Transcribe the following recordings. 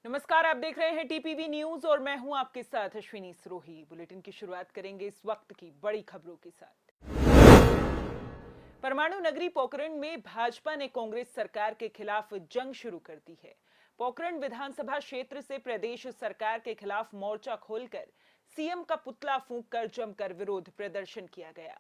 नमस्कार, आप देख रहे हैं टीपीवी न्यूज और मैं हूं आपके साथ अश्विनी सरोही। बुलेटिन की शुरुआत करेंगे इस वक्त की बड़ी खबरों के साथ। परमाणु नगरी पोखरण में भाजपा ने कांग्रेस सरकार के खिलाफ जंग शुरू कर दी है। पोखरण विधानसभा क्षेत्र से प्रदेश सरकार के खिलाफ मोर्चा खोलकर सीएम का पुतला फूंककर जमकर विरोध प्रदर्शन किया गया।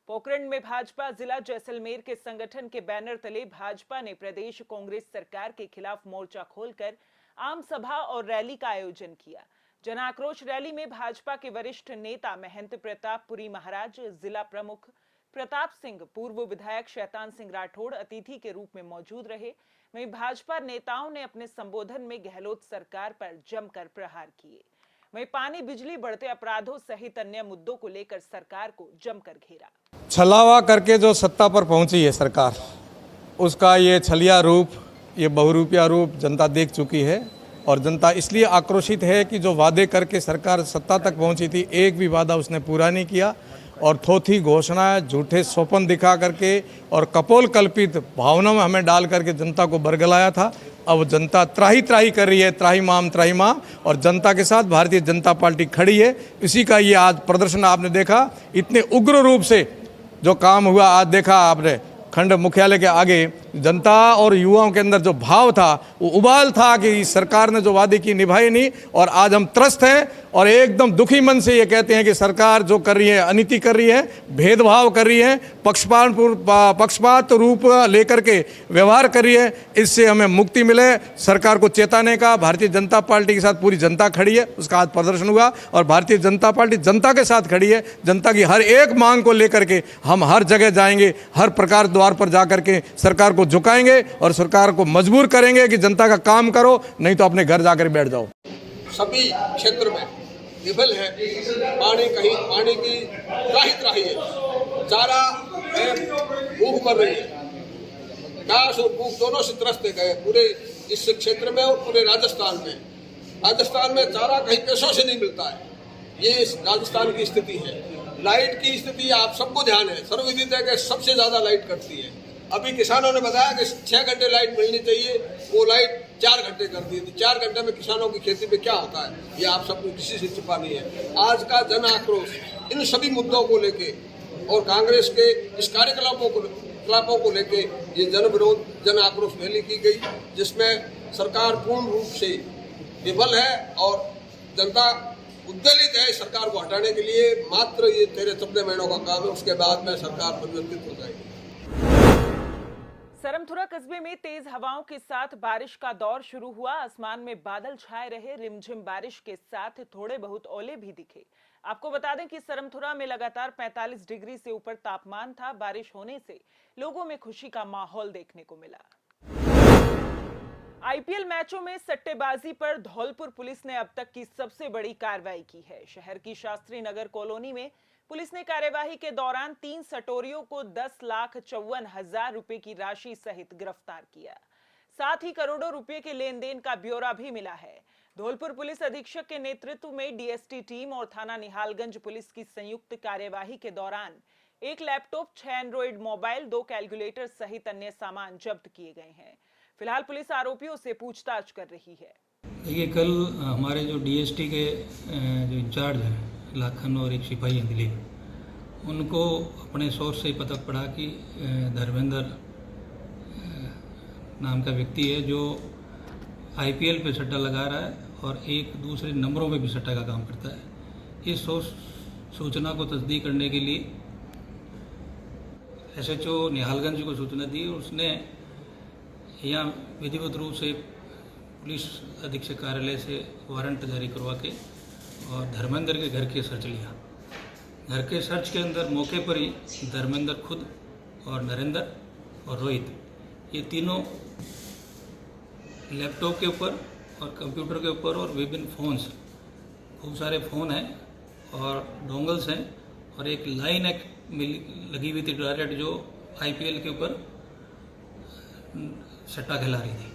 पोखरण में भाजपा जिला जैसलमेर के संगठन के बैनर तले भाजपा ने प्रदेश कांग्रेस सरकार के खिलाफ मोर्चा खोलकर आम सभा और रैली का आयोजन किया। जन आक्रोश रैली में भाजपा के वरिष्ठ नेता महंत प्रताप पुरी महाराज, जिला प्रमुख प्रताप सिंह, पूर्व विधायक शैतान सिंह राठौड़ अतिथि के रूप में मौजूद रहे। वहीं भाजपा नेताओं ने अपने संबोधन में गहलोत सरकार पर जमकर प्रहार किए। वहीं पानी, बिजली, बढ़ते अपराधों सहित अन्य मुद्दों को लेकर सरकार को जमकर घेरा। छलावा करके जो सत्ता पर पहुंची है सरकार, उसका ये छलिया रूप, ये बहुरूपिया रूप जनता देख चुकी है। और जनता इसलिए आक्रोशित है कि जो वादे करके सरकार सत्ता तक पहुंची थी, एक भी वादा उसने पूरा नहीं किया और थोथी घोषणाएं, झूठे सोपन दिखा करके और कपोल कल्पित भावनाओं में हमें डाल करके जनता को बरगलाया था। अब जनता त्राही त्राही कर रही है, त्राही माम, और जनता के साथ भारतीय जनता पार्टी खड़ी है। इसी का ये आज प्रदर्शन आपने देखा। इतने उग्र रूप से जो काम हुआ आज देखा आपने। खंड मुख्यालय के आगे जनता और युवाओं के अंदर जो भाव था, वो उबाल था कि सरकार ने जो वादे की निभाई नहीं। और आज हम त्रस्त हैं और एकदम दुखी मन से ये कहते हैं कि सरकार जो कर रही है, अनीति कर रही है, भेदभाव कर रही है, पक्षपात रूप लेकर के व्यवहार कर रही है। इससे हमें मुक्ति मिले, सरकार को चेताने का भारतीय जनता पार्टी के साथ पूरी जनता खड़ी है। उसका आज प्रदर्शन हुआ और भारतीय जनता पार्टी जनता के साथ खड़ी है। जनता की हर एक मांग को लेकर के हम हर जगह जाएंगे, हर प्रकार द्वार पर जाकर के सरकार को झुकाएंगे और सरकार को मजबूर करेंगे कि जनता का काम करो, नहीं तो अपने घर जाकर बैठ जाओ। सभी क्षेत्र में विफल है। पानी की त्राही है। चारा भूख मर रही है। घास और भूख दोनों से त्रस्त गए पूरे इस क्षेत्र में और पूरे राजस्थान में चारा कहीं पैसों से नहीं मिलता है। ये राजस्थान की स्थिति है। लाइट की स्थिति आप सबको ध्यान है, सर्वविदित है कि सबसे ज्यादा लाइट कटती है। अभी किसानों ने बताया कि 6 घंटे लाइट मिलनी चाहिए, वो लाइट 4 घंटे कर दी थी। 4 घंटे में किसानों की खेती पे क्या होता है, ये आप सबको किसी से छिपा नहीं है। आज का जन आक्रोश इन सभी मुद्दों को लेके और कांग्रेस के इस कार्यकलापों को लेके ये जन विरोध जन आक्रोश रैली की गई, जिसमें सरकार पूर्ण रूप से विफल है और जनता उद्वेलित है। सरकार को हटाने के लिए मात्र ये 13-14 महीनों का काम है, उसके बाद में सरकार परिवर्तित हो जाएगी। सरमथुरा कस्बे में तेज हवाओं के साथ बारिश का दौर शुरू हुआ। आसमान में बादल छाए रहे। रिमझिम बारिश के साथ थोड़े बहुत ओले भी दिखे। आपको बता दें कि सरमथुरा में लगातार 45 डिग्री से ऊपर तापमान था। बारिश होने से लोगों में खुशी का माहौल देखने को मिला। आईपीएल मैचों में सट्टेबाजी पर धौलपुर पुलिस ने अब तक की सबसे बड़ी कार्रवाई की है। शहर की शास्त्री नगर कॉलोनी में पुलिस ने कार्यवाही के दौरान 3 सटोरियों को 10,54,000 रुपए की राशि सहित गिरफ्तार किया। साथ ही करोड़ों रुपए के लेन देन का ब्यौरा भी मिला है। धौलपुर पुलिस अधीक्षक के नेतृत्व में डीएसटी टीम और थाना निहालगंज पुलिस की संयुक्त कार्यवाही के दौरान 1 लैपटॉप, 6 एंड्रॉइड मोबाइल, 2 कैलकुलेटर सहित अन्य सामान जब्त किए गए हैं। फिलहाल पुलिस आरोपियों से पूछताछ कर रही है। देखिए, कल हमारे जो डीएसटी के जो इंचार्ज हैं लाखन और एक सिपाही हैं दिलीप, उनको अपने सोर्स से पता पड़ा कि धर्मेंद्र नाम का व्यक्ति है जो आईपीएल पे सट्टा लगा रहा है और एक दूसरे नंबरों पे भी सट्टा का काम करता है। इस सूचना को तस्दीक करने के लिए एसएचओ निहालगंज को सूचना दी और उसने यहाँ विधिवत रूप से पुलिस अधीक्षक कार्यालय से वारंट जारी करवा के और धर्मेंद्र के घर के सर्च लिया। घर के सर्च के अंदर मौके पर ही धर्मेंद्र खुद और नरेंद्र और रोहित, ये तीनों लैपटॉप के ऊपर और कंप्यूटर के ऊपर और विभिन्न फ़ोन्स, खूब सारे फ़ोन हैं और डोंगल्स हैं और एक लाइन एक लगी हुई थी डायरेक्ट जो आईपीएल के ऊपर सट्टा खिला रही थी।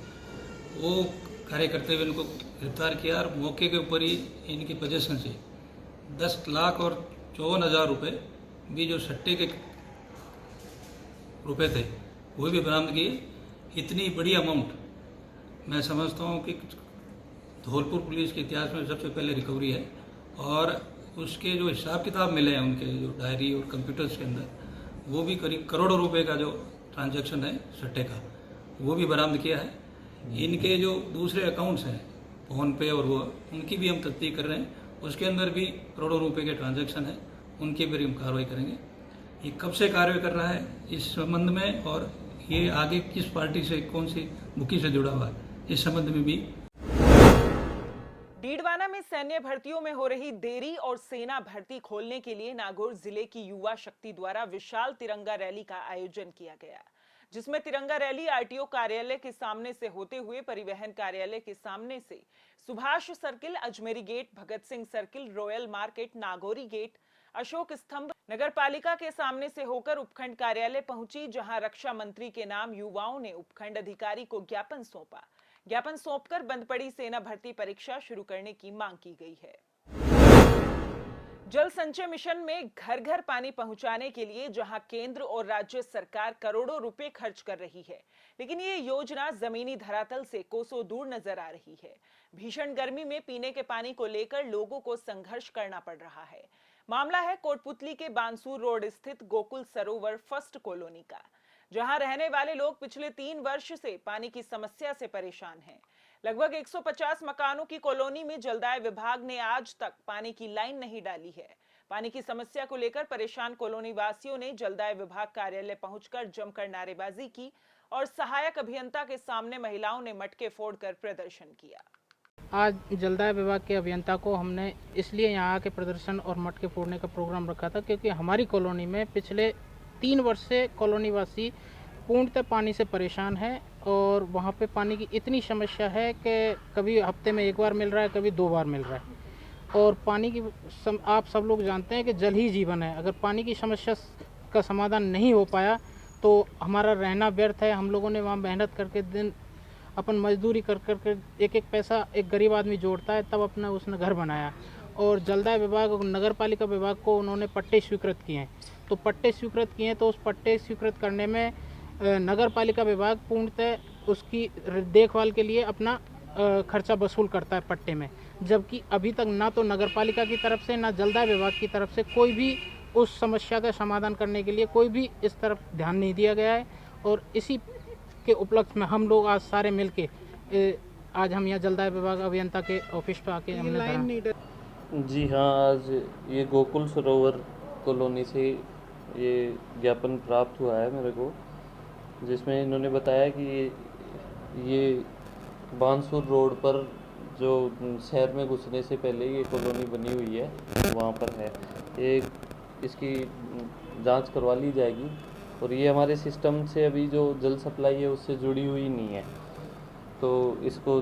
वो कार्य करते हुए इनको गिरफ्तार किया और मौके के ऊपर ही इनकी पोजीशन से 10,54,000 रुपये भी जो सट्टे के रुपए थे वो भी बरामद किए। इतनी बड़ी अमाउंट मैं समझता हूँ कि धौलपुर पुलिस के इतिहास में सबसे पहले रिकवरी है। और उसके जो हिसाब किताब मिले हैं उनके जो डायरी और कंप्यूटर्स के अंदर, वो भी करीब करोड़ों रुपए का जो ट्रांजैक्शन है सट्टे का, वो भी बरामद किया है। इनके जो दूसरे अकाउंट्स हैं फोन पे और वो, उनकी भी हम तस्दीक कर रहे हैं, उसके अंदर भी करोड़ों रुपए के ट्रांजैक्शन है, उनकी भी हम कार्रवाई करेंगे। ये कब से कार्रवाई कर रहा है इस संबंध में, और ये आगे किस पार्टी से, कौन सी मुखी से जुड़ा हुआ है, इस संबंध में भी। डीडवाना में सैन्य भर्तियों में हो रही देरी और सेना भर्ती खोलने के लिए नागौर जिले की युवा शक्ति द्वारा विशाल तिरंगा रैली का आयोजन किया गया, जिसमें तिरंगा रैली आरटीओ कार्यालय के सामने से होते हुए परिवहन कार्यालय के सामने से Subhash circle, Ajmeri gate, Bhagat Singh circle, royal market, Nagauri gate, Ashok Stambh, नगर पालिका के सामने से होकर उपखंड कार्यालय पहुंची, जहां रक्षा मंत्री के नाम युवाओं ने उपखंड अधिकारी को ज्ञापन सौंपा। ज्ञापन सौंपकर बंद पड़ी सेना भर्ती परीक्षा शुरू करने की मांग की गई है। जल संचय मिशन में घर घर पानी पहुंचाने के लिए जहां केंद्र और राज्य सरकार करोड़ों रुपए खर्च कर रही है, लेकिन ये योजना जमीनी धरातल से कोसों दूर नजर आ रही है। भीषण गर्मी में पीने के पानी को लेकर लोगों को संघर्ष करना पड़ रहा है। मामला है कोटपुतली के बांसूर रोड स्थित गोकुल सरोवर फर्स्ट कॉलोनी का, जहां रहने वाले लोग पिछले 3 वर्ष से पानी की समस्या से परेशान हैं। लगभग 150 मकानों की कॉलोनी में जलदाय विभाग ने आज तक पानी की लाइन नहीं डाली है। पानी की समस्या को लेकर परेशान कॉलोनी वासियों ने जलदाय विभाग कार्यालय पहुंचकर जमकर नारेबाजी की और सहायक अभियंता के सामने महिलाओं ने मटके फोड़कर प्रदर्शन किया। आज जलदाय विभाग के अभियंता को हमने इसलिए यहाँ आके प्रदर्शन और मटके फोड़ने का प्रोग्राम रखा था क्योंकि हमारी कॉलोनी में पिछले 3 वर्ष से कॉलोनी वासी पूर्णतः पानी से परेशान है और वहाँ पे पानी की इतनी समस्या है कि कभी हफ्ते में 1 बार मिल रहा है, कभी 2 बार मिल रहा है। और पानी की आप सब लोग जानते हैं कि जल ही जीवन है। अगर पानी की समस्या का समाधान नहीं हो पाया तो हमारा रहना व्यर्थ है। हम लोगों ने वहाँ मेहनत करके दिन अपन मजदूरी कर एक पैसा एक गरीब आदमी जोड़ता है, तब अपना उसने घर बनाया। और जलदाय विभाग और नगर पालिका विभाग को उन्होंने पट्टे स्वीकृत किए हैं, तो पट्टे स्वीकृत किए हैं तो उस पट्टे स्वीकृत करने में नगर पालिका विभाग पूर्णतः उसकी देखभाल के लिए अपना खर्चा वसूल करता है पट्टे में, जबकि अभी तक ना तो नगर पालिका की तरफ से ना जलदाय विभाग की तरफ से कोई भी उस समस्या का समाधान करने के लिए कोई भी इस तरफ ध्यान नहीं दिया गया है। और इसी के उपलक्ष्य में हम लोग आज सारे मिलके आज हम यहाँ जलदाय विभाग अभियंता के ऑफिस पे आके हमने जी हाँ, आज ये गोकुल सरोवर कॉलोनी से ये ज्ञापन प्राप्त हुआ है मेरे को, जिसमें इन्होंने बताया कि ये बांसूर रोड पर जो शहर में घुसने से पहले ये कॉलोनी बनी हुई है वहाँ पर है। ये इसकी जांच करवा ली जाएगी और ये हमारे सिस्टम से अभी जो जल सप्लाई है उससे जुड़ी हुई नहीं है, तो इसको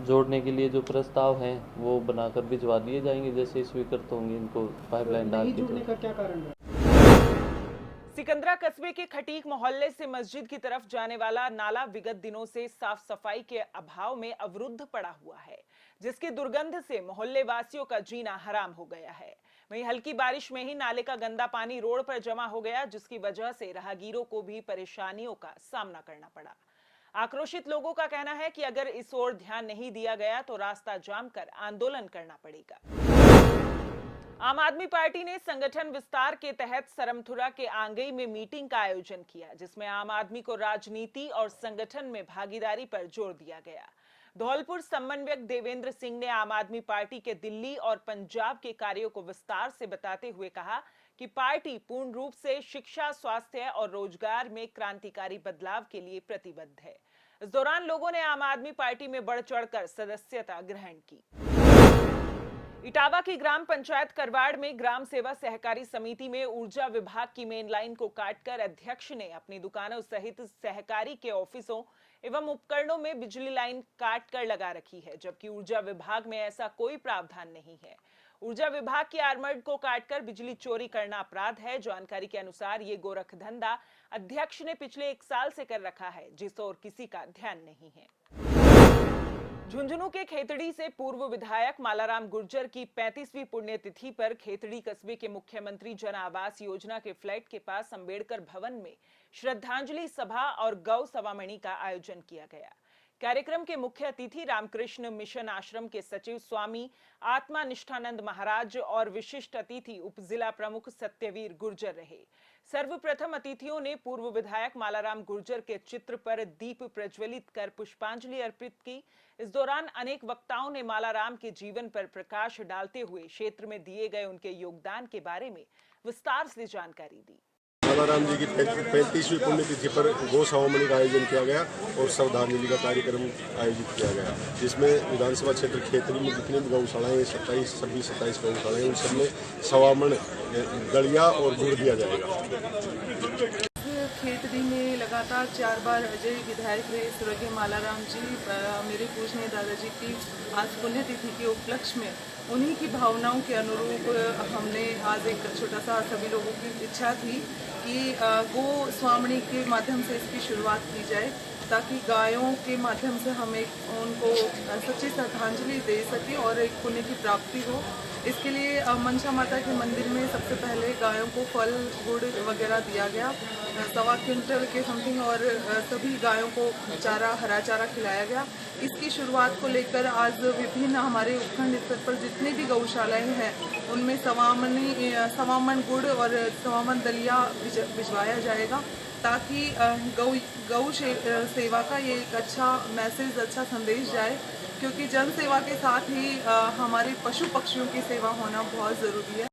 जोड़ने के लिए जो प्रस्ताव हैं वो बनाकर भिजवा दिए जाएंगे। जैसे स्वीकृत होंगे इनको पाइपलाइन डाल के। जोड़ने का क्या कारण है? सिकंदरा कस्बे के खटीक मोहल्ले से मस्जिद की तरफ जाने वाला नाला विगत दिनों से साफ सफाई के अभाव में अवरुद्ध पड़ा हुआ है, जिसकी दुर्गंध से मोहल्ले वासियों का जीना हराम हो गया है। वहीं हल्की बारिश में ही नाले का गंदा पानी रोड पर जमा हो गया, जिसकी वजह से राहगीरों को भी परेशानियों का सामना करना पड़ा। आक्रोशित लोगों का कहना है कि अगर इस ओर ध्यान नहीं दिया गया तो रास्ता जाम कर आंदोलन करना पड़ेगा। आम आदमी पार्टी ने संगठन विस्तार के तहत सरमथुरा के आंगई में मीटिंग का आयोजन किया, जिसमें आम आदमी को राजनीति और संगठन में भागीदारी पर जोर दिया गया। धौलपुर समन्वयक देवेंद्र सिंह ने आम आदमी पार्टी के दिल्ली और पंजाब के कार्यों को विस्तार से बताते हुए कहा कि पार्टी पूर्ण रूप से शिक्षा, स्वास्थ्य और रोजगार में क्रांतिकारी बदलाव के लिए प्रतिबद्ध है। इस दौरान लोगों ने आम आदमी पार्टी में बढ़ चढ़कर सदस्यता ग्रहण की। इटावा की ग्राम पंचायत करवाड़ में ग्राम सेवा सहकारी समिति में ऊर्जा विभाग की मेन लाइन को काटकर अध्यक्ष ने अपनी दुकानों सहित सहकारी के ऑफिसों एवं उपकरणों में बिजली लाइन काटकर लगा रखी है, जबकि ऊर्जा विभाग में ऐसा कोई प्रावधान नहीं है। ऊर्जा विभाग की आर्मर्ड को काटकर बिजली चोरी करना अपराध है। जानकारी के अनुसार ये गोरख धंधा अध्यक्ष ने पिछले 1 साल से कर रखा है, जिस ओर किसी का ध्यान नहीं है। झुंझुनू के खेतड़ी से पूर्व विधायक मालाराम गुर्जर की 35वीं पुण्यतिथि पर खेतड़ी कस्बे के मुख्यमंत्री जन आवास योजना के फ्लैट के पास अंबेडकर भवन में श्रद्धांजलि सभा और गौ सवामणि का आयोजन किया गया। कार्यक्रम के मुख्य अतिथि रामकृष्ण मिशन आश्रम के सचिव स्वामी आत्मा निष्ठानंद महाराज और विशिष्ट अतिथि उप जिला प्रमुख सत्यवीर गुर्जर रहे। सर्वप्रथम अतिथियों ने पूर्व विधायक मालाराम गुर्जर के चित्र पर दीप प्रज्वलित कर पुष्पांजलि अर्पित की। इस दौरान अनेक वक्ताओं ने मालाराम के जीवन पर प्रकाश डालते हुए क्षेत्र में दिए गए उनके योगदान के बारे में विस्तार से जानकारी दी। मालाराम जी की 35वीं पुण्यतिथि पर गौ सवामणि का आयोजन किया गया और श्रद्धांजलि का कार्यक्रम आयोजित किया गया, जिसमें विधानसभा क्षेत्र खेतरी में जितनी भी गौशालाएं 27 गौशालाएं उन सब में सवामण दलिया और गुड़ दिया जाएगा। खेतरी में लगातार 4 बार अजय विधायक रहे स्वर्गीय मालाराम जी, मेरे पूजनीय दादाजी की आज पुण्यतिथि के उपलक्ष्य में उन्हीं की भावनाओं के अनुरूप हमने आज एक छोटा सा सभी लोगों की इच्छा थी कि गो स्वामणी के माध्यम से इसकी शुरुआत की जाए, ताकि गायों के माध्यम से हम एक उनको सच्ची श्रद्धांजलि दे सकें और एक पुण्य की प्राप्ति हो। इसके लिए मनसा माता के मंदिर में सबसे पहले गायों को फल गुड़ वगैरह दिया गया, 1.25 क्विंटल के समथिंग, और सभी गायों को चारा हरा चारा खिलाया गया। इसकी शुरुआत को लेकर आज विभिन्न हमारे उपखंड स्तर पर जितनी भी गौशालाएं हैं उनमें सवामन गुड़ और सवामन दलिया भिजवाया जाएगा, ताकि गौ सेवा का ये एक अच्छा मैसेज, अच्छा संदेश जाए, क्योंकि जन सेवा के साथ ही हमारे पशु पक्षियों की सेवा होना बहुत जरूरी है।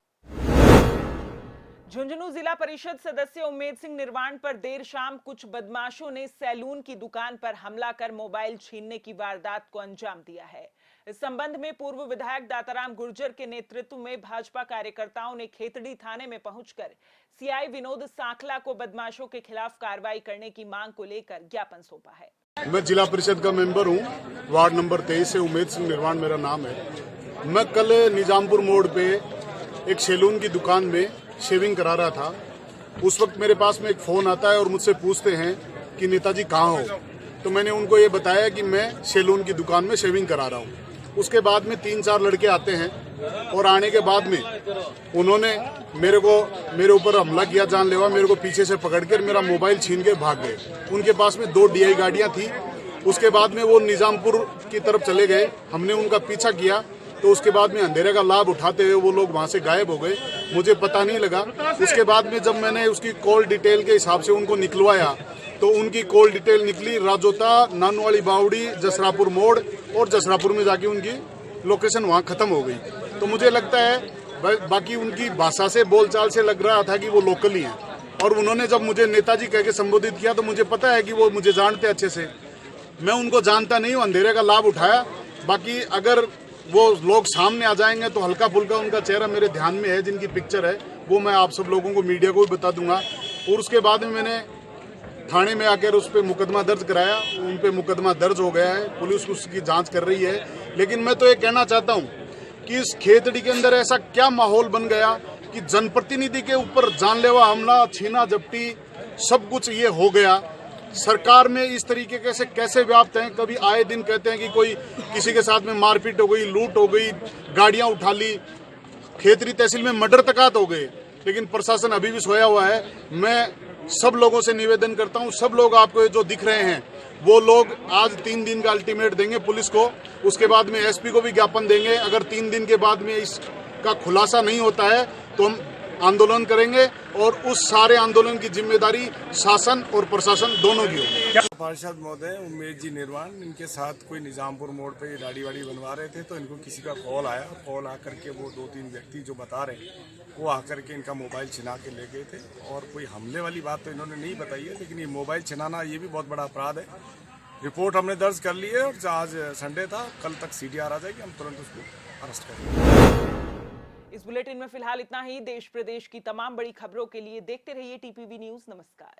झुंझुनू जिला परिषद सदस्य उम्मेद सिंह निर्वाण पर देर शाम कुछ बदमाशों ने सैलून की दुकान पर हमला कर मोबाइल छीनने की वारदात को अंजाम दिया है। इस संबंध में पूर्व विधायक दाताराम गुर्जर के नेतृत्व में भाजपा कार्यकर्ताओं ने खेतड़ी थाने में पहुंचकर सीआई विनोद सांखला को बदमाशों के खिलाफ कार्रवाई करने की मांग को लेकर ज्ञापन सौंपा है। मैं जिला परिषद का मेंबर हूं, वार्ड नंबर 23 से उम्मेद सिंह निर्वाण मेरा नाम है। मैं कल निजामपुर मोड़ पे एक सैलून की दुकान में शेविंग करा रहा था। उस वक्त मेरे पास में एक फोन आता है और मुझसे पूछते हैं कि नेताजी कहाँ हो, तो मैंने उनको ये बताया कि मैं सैलून की दुकान में शेविंग करा रहा हूँ। उसके बाद में 3-4 लड़के आते हैं और आने के बाद में उन्होंने मेरे ऊपर हमला किया जानलेवा। मेरे को पीछे से पकड़कर मेरा मोबाइल छीन के भाग गए। उनके पास में 2 DI गाड़ियां थी। उसके बाद में वो निजामपुर की तरफ चले गए। हमने उनका पीछा किया तो उसके बाद में अंधेरे का लाभ उठाते हुए वो लोग वहां से गायब हो गए, मुझे पता नहीं लगा। उसके बाद में जब मैंने उसकी कॉल डिटेल के हिसाब से उनको निकलवाया तो उनकी कॉल डिटेल निकली राजोता, नानवाड़ी बावड़ी, जसरापुर मोड़, और जसरापुर में जाके उनकी लोकेशन वहाँ खत्म हो गई। तो मुझे लगता है बाकी उनकी भाषा से, बोलचाल से लग रहा था कि वो लोकल ही हैं। और उन्होंने जब मुझे नेताजी कह के संबोधित किया तो मुझे पता है कि वो मुझे जानते अच्छे से। मैं उनको जानता नहीं हूँ, अंधेरे का लाभ उठाया। बाकी अगर वो लोग सामने आ जाएंगे तो हल्का फुल्का उनका चेहरा मेरे ध्यान में है, जिनकी पिक्चर है, वो मैं आप सब लोगों को, मीडिया को भी बता दूंगा। और उसके बाद में मैंने थाने में आकर उस पर मुकदमा दर्ज कराया। उन पर मुकदमा दर्ज हो गया है, पुलिस उसकी जांच कर रही है। लेकिन मैं तो ये कहना चाहता हूँ कि इस खेतड़ी के अंदर ऐसा क्या माहौल बन गया कि जनप्रतिनिधि के ऊपर जानलेवा हमला, छीना झपटी, सब कुछ ये हो गया। सरकार में इस तरीके से कैसे व्याप्त हैं। कभी आए दिन कहते हैं कि कोई किसी के साथ में मारपीट हो गई, लूट हो गई, गाड़ियां उठा ली, खेतरी तहसील में मर्डर तकात हो गए, लेकिन प्रशासन अभी भी सोया हुआ है। मैं सब लोगों से निवेदन करता हूं, सब लोग आपको जो दिख रहे हैं वो लोग आज 3 दिन का अल्टीमेट देंगे पुलिस को, उसके बाद में SP को भी ज्ञापन देंगे। अगर 3 दिन के बाद में इसका खुलासा नहीं होता है तो हम आंदोलन करेंगे, और उस सारे आंदोलन की जिम्मेदारी शासन और प्रशासन दोनों की होगी। पार्षद महोदय उम्मेद जी निर्वाण, इनके साथ कोई निजामपुर मोड़ पे दाढ़ी वाड़ी बनवा रहे थे, तो इनको किसी का कॉल आया। कॉल आकर के वो 2-3 व्यक्ति जो बता रहे हैं वो आकर के इनका मोबाइल छिना के ले गए थे। और कोई हमले वाली बात तो इन्होंने नहीं बताई है, लेकिन ये मोबाइल छिनाना ये भी बहुत बड़ा अपराध है। रिपोर्ट हमने दर्ज कर ली है और आज संडे था, कल तक CDR आ जाएगी, हम तुरंत उसको अरेस्ट करेंगे। इस बुलेटिन में फिलहाल इतना ही। देश प्रदेश की तमाम बड़ी खबरों के लिए देखते रहिए TPV न्यूज़। नमस्कार।